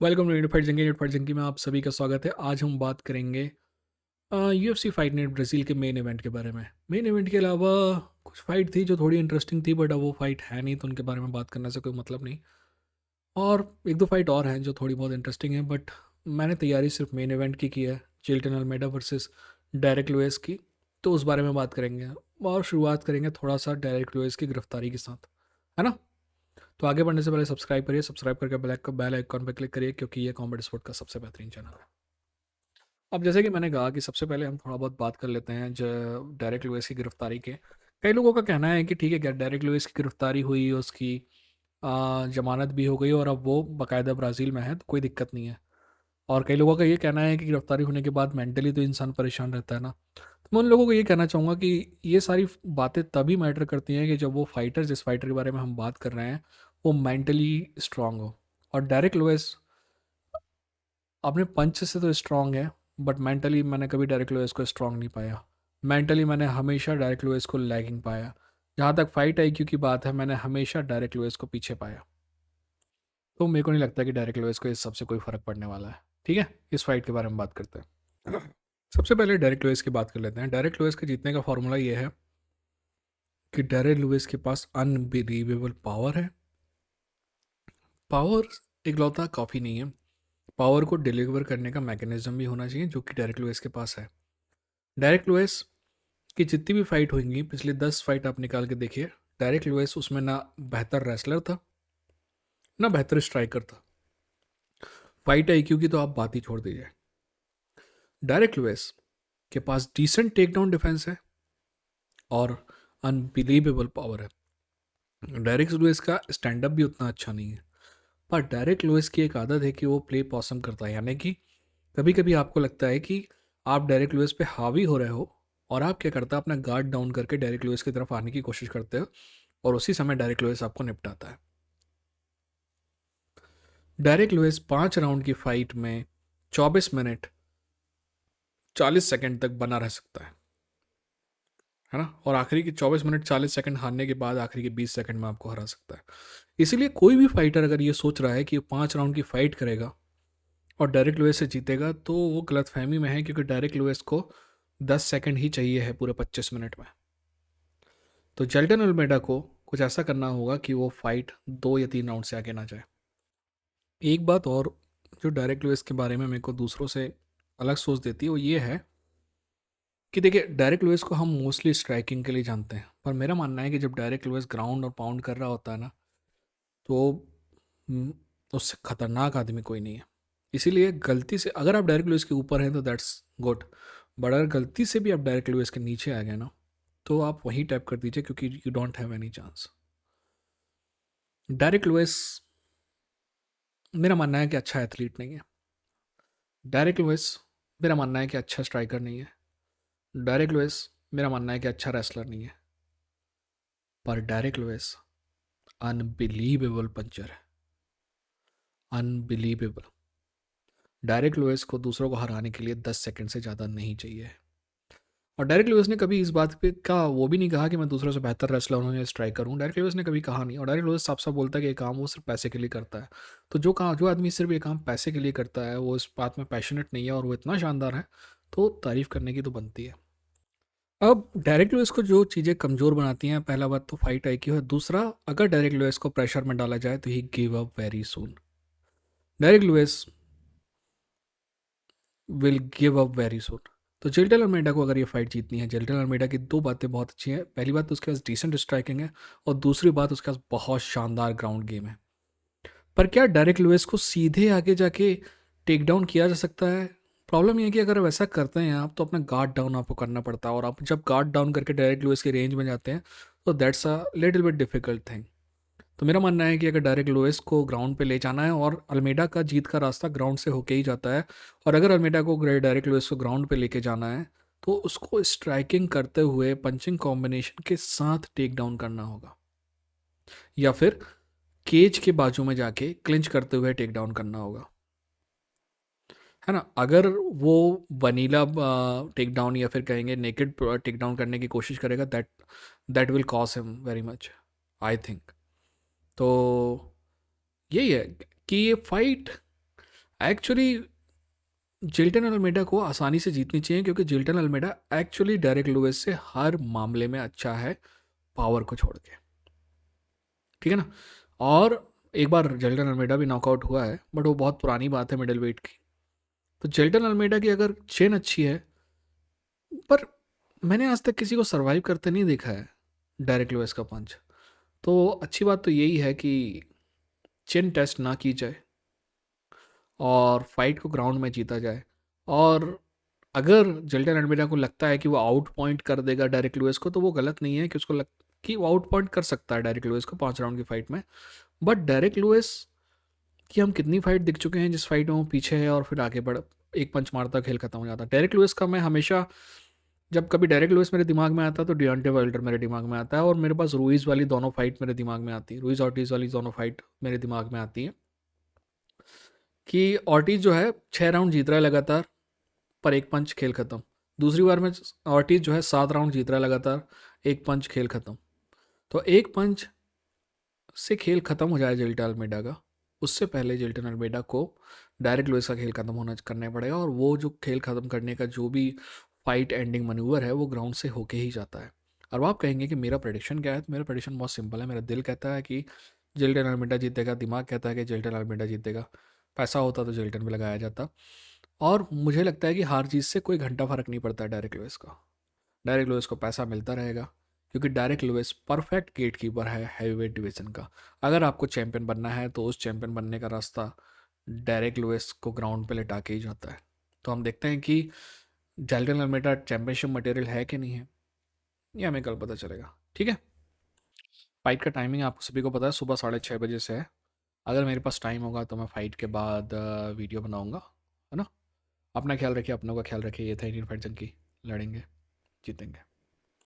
Welcome to unified जंगी में आप सभी का स्वागत है। आज हम बात करेंगे यूएफसी फाइट नाइट ब्राज़ील के मेन इवेंट के बारे में। मेन इवेंट के अलावा कुछ फाइट थी जो थोड़ी इंटरेस्टिंग थी, बट अब वो फाइट है नहीं, तो उनके बारे में बात करने से कोई मतलब नहीं। और एक दो फाइट और हैं जो थोड़ी बहुत इंटरेस्टिंग है, बट मैंने तैयारी सिर्फ मेन इवेंट की है, Jailton Almeida versus Derrick Lewis की। तो उस बारे में बात करेंगे और शुरुआत करेंगे थोड़ा सा डायरेक्ट लुइस की गिरफ्तारी के साथ, है ना। तो आगे बढ़ने से पहले सब्सक्राइब करिए, सब्सक्राइब करके बेल आइकॉन पर क्लिक करिए, क्योंकि ये कॉमेडी स्पोर्ट का सबसे बेहतरीन चैनल है। अब जैसे कि मैंने कहा कि सबसे पहले हम थोड़ा बहुत बात कर लेते हैं जो डायरेक्ट लुइस की गिरफ्तारी के। कई लोगों का कहना है कि ठीक है, क्या डायरेक्ट लुइस की गिरफ्तारी हुई, उसकी जमानत भी हो गई और अब वो बाकायदा ब्राज़ील में है, तो कोई दिक्कत नहीं है। और कई लोगों का ये कहना है कि गिरफ्तारी होने के बाद मेंटली तो इंसान परेशान रहता है ना। तो मैं उन लोगों को ये कहना चाहूँगा कि ये सारी बातें तभी मैटर करती हैं कि जब वो फाइटर, जिस फाइटर के बारे में हम बात कर रहे हैं, वो मेंटली स्ट्रांग हो। और डायरेक्ट लुइस अपने पंच से तो स्ट्रांग है, बट मेंटली मैंने कभी डायरेक्ट लुइस को स्ट्रांग नहीं पाया। मेंटली मैंने हमेशा डायरेक्ट लुइस को लैगिंग पाया। जहाँ तक फाइट आईक्यू की बात है, मैंने हमेशा डायरेक्ट लुइस को पीछे पाया। तो मेरे को नहीं लगता कि डायरेक्ट लुइस को इस सबसे कोई फ़र्क पड़ने वाला है। ठीक है, इस फाइट के बारे में बात करते हैं। सबसे पहले डायरेक्ट लुइस की बात कर लेते हैं। डायरेक्ट लुइस के जीतने का फॉर्मूला ये है कि डायरेक्ट लुइस के पास अनबिलीवेबल पावर है। पावर इकलौता काफ़ी नहीं है, पावर को डिलीवर करने का मैकेनिज्म भी होना चाहिए, जो कि डायरेक्ट लुइस के पास है। डायरेक्ट लुइस की जितनी भी फाइट होंगी, पिछले 10 फाइट आप निकाल के देखिए, डायरेक्ट लुइस उसमें ना बेहतर रेसलर था, ना बेहतर स्ट्राइकर था। फाइट आईक्यू की तो आप बात ही छोड़ दीजिए। डायरेक्ट लुइस के पास डिसेंट टेक डाउन डिफेंस है और अनबिलीवेबल पावर है। डायरेक्ट लुइस का स्टैंड अप भी उतना अच्छा नहीं है, पर डायरेक्ट लुइस की एक आदत है कि वो प्ले पॉसम करता है, यानी कि कभी कभी आपको लगता है कि आप डायरेक्ट लुइस पे हावी हो रहे हो, और आप क्या करता है, अपना गार्ड डाउन करके डायरेक्ट लुइस की तरफ आने की कोशिश करते हो, और उसी समय डायरेक्ट लुइस आपको निपटाता है। डायरेक्ट लुइस 5 राउंड की फाइट में 24 मिनट 40 सेकंड तक बना रह सकता है ना, और आखिरी के 24 मिनट 40 सेकंड हारने के बाद आखिरी के 20 सेकंड में आपको हरा सकता है। इसीलिए कोई भी फाइटर अगर ये सोच रहा है कि 5 राउंड की फाइट करेगा और डायरेक्ट लुइस से जीतेगा, तो वो गलतफहमी में है, क्योंकि डायरेक्ट लुइस को 10 सेकंड ही चाहिए है पूरे 25 मिनट में। तो जेल्टन अल्मेडा को कुछ ऐसा करना होगा कि वो फाइट 2 या 3 राउंड से आगे ना जाए। एक बात और जो डायरेक्ट लुइस के बारे में मेरे को दूसरों से अलग सोच देती है, वो ये है कि देखिए, डायरेक्ट लुइस को हम मोस्टली स्ट्राइकिंग के लिए जानते हैं, पर मेरा मानना है कि जब डायरेक्ट लुइस ग्राउंड और पाउंड कर रहा होता है ना, तो हम्म, उससे खतरनाक आदमी कोई नहीं है। इसीलिए गलती से अगर आप डायरेक्ट लुइस के ऊपर हैं तो दैट्स गुड, बट अगर गलती से भी आप डायरेक्ट लुइस के नीचे आ गए ना, तो आप वहीं टैप कर दीजिए, क्योंकि you don't have any chance. Derrick Lewis, मेरा मानना है कि अच्छा एथलीट नहीं है। डायरेक्ट लुइस, मेरा मानना है कि अच्छा स्ट्राइकर नहीं है। डायरेक्ट लुइस, मेरा मानना है कि अच्छा रेसलर नहीं है। पर डायरेक्ट लुइस अनबिलीवेबल पंचर है, अनबिलीवेबल। डायरेक्ट लुइस को दूसरों को हराने के लिए 10 सेकंड से ज़्यादा नहीं चाहिए। और डायरेक्ट लुइस ने कभी इस बात पे का वो भी नहीं कहा कि मैं दूसरों से बेहतर रेसलर हूँ या स्ट्राइकर हूँ। डायरेक्ट लुइस ने कभी कहा नहीं, और डायरेक्ट लुइस साफ साफ बोलता है कि ये काम वो सिर्फ पैसे के लिए करता है। तो जो आदमी सिर्फ ये काम पैसे के लिए करता है, वो इस बात में पैशनेट नहीं है और वो इतना शानदार है, तो तारीफ करने की तो बनती है। अब डायरेक्ट लुइस को जो चीज़ें कमज़ोर बनाती हैं, पहला बात तो फाइट आईक्यू है। दूसरा, अगर डायरेक्ट लुइस को प्रेशर में डाला जाए तो ही give up very soon. Direct Luis will give up very soon. तो जेल्टन अल्मेडा को अगर ये फाइट जीतनी है, जेल्टन अल्मेडा की दो बातें बहुत अच्छी हैं। पहली बात तो उसके पास डिसेंट स्ट्राइकिंग है, और दूसरी बात उसके पास बहुत शानदार ग्राउंड गेम है। पर क्या डायरेक्ट लुइस को सीधे आगे जाके टेक डाउन किया जा सकता है? प्रॉब्लम यह है कि अगर वैसा करते हैं आप, तो अपना गार्ड डाउन आपको करना पड़ता है, और आप जब गार्ड डाउन करके डायरेक्ट लुइस के रेंज में जाते हैं, तो that's a little bit difficult thing. तो मेरा मानना है कि अगर डायरेक्ट लुइस को ग्राउंड पे ले जाना है, और अल्मेडा का जीत का रास्ता ग्राउंड से होके ही जाता है, और अगर अल्मेडा को डायरेक्ट लुइस को ग्राउंड पे लेके जाना है, तो उसको स्ट्राइकिंग करते हुए पंचिंग कॉम्बिनेशन के साथ टेक डाउन करना होगा, या फिर केज के बाजू में जाके क्लिंच करते हुए टेक डाउन करना होगा, है ना। अगर वो वनीला टेक डाउन या फिर कहेंगे नेकेड टेक डाउन करने की कोशिश करेगा, that that will cause him very much, I think. तो यही है कि ये फाइट एक्चुअली जिल्टन अल्मेडा को आसानी से जीतनी चाहिए, क्योंकि जिल्टन अल्मेडा एक्चुअली डेरेक लुइस से हर मामले में अच्छा है, पावर को छोड़ के। ठीक है ना। और एक बार जिल्टन अल्मेडा भी नॉकआउट हुआ है, बट वो बहुत पुरानी बात है मिडल वेट की। तो जिल्टन अल्मेडा की अगर चेन अच्छी है, पर मैंने आज तक किसी को सर्वाइव करते नहीं देखा है डायरेक्ट लुइस का पंच। तो अच्छी बात तो यही है कि चिन टेस्ट ना की जाए और फाइट को ग्राउंड में जीता जाए। और अगर जिल्टन अल्मेडा को लगता है कि वो आउट पॉइंट कर देगा डायरेक्ट लुइस को, तो वो गलत नहीं है कि उसको कि वो आउट पॉइंट कर सकता है डायरेक्ट लुइस को 5 राउंड की फाइट में। बट डायरेक्ट लुइस की हम कितनी फाइट दिख चुके हैं जिस फाइट में वो पीछे है और फिर आगे बढ़ एक पंच मारता खेल खत्म हो जाता है। डायरेक्ट लुइस का मैं हमेशा, जब कभी डायरेक्ट लुइस मेरे दिमाग में आता है तो डियांटे वाइल्डर मेरे दिमाग में आता है, और मेरे पास रुइस वाली दोनों फाइट मेरे दिमाग में आती है, रुइस ऑर्टिज वाली दोनों फाइट मेरे दिमाग में आती है। कि ऑर्टिज जो है 6 राउंड जीत रहा है लगातार, पर एक पंच खेल खत्म। दूसरी बार में ऑर्टिज जो है 7 राउंड जीत रहा है लगातार, एक पंच खेल खत्म। तो एक पंच से खेल खत्म हो जाए जिल्टन अल्मेडा का, उससे पहले जिल्टन अल्मेडा को डायरेक्ट लुइस का खेल खत्म होना करना पड़ेगा। और वो जो खेल खत्म करने का जो भी फाइट एंडिंग मनूवर है वो ग्राउंड से होके ही जाता है। और आप कहेंगे कि मेरा प्रेडिक्शन क्या है, तो मेरा प्रेडिक्शन बहुत सिंपल है। मेरा दिल कहता है कि जिल्टन अल्मेडा जीतेगा, दिमाग कहता है कि जिल्टन अल्मेडा जीतेगा, पैसा होता तो जिल्टन में लगाया जाता। और मुझे लगता है कि हार जीत से कोई घंटा फर्क नहीं पड़ता है डायरेक्ट लुइस का। डायरेक्ट लुइस को पैसा मिलता रहेगा, क्योंकि Derrick Lewis perfect gatekeeper heavyweight हैवीवेट डिवीजन का। अगर आपको चैंपियन बनना है तो उस चैंपियन बनने का रास्ता डायरेक्ट लुइस को ग्राउंड पे लेटा के ही जाता है। तो हम देखते हैं कि जेल्टन अल्मेडा चैंपियनशिप मटेरियल है कि नहीं है, ये हमें कल पता चलेगा। ठीक है। फाइट का टाइमिंग आपको सभी को पता है, सुबह 6:30 बजे से है। अगर मेरे पास टाइम होगा तो मैं फाइट के बाद वीडियो बनाऊंगा, है ना। अपना ख्याल रखिए, अपनों का ख्याल रखिए। ये था इंडियन फाइट जंकी, लड़ेंगे जीतेंगे।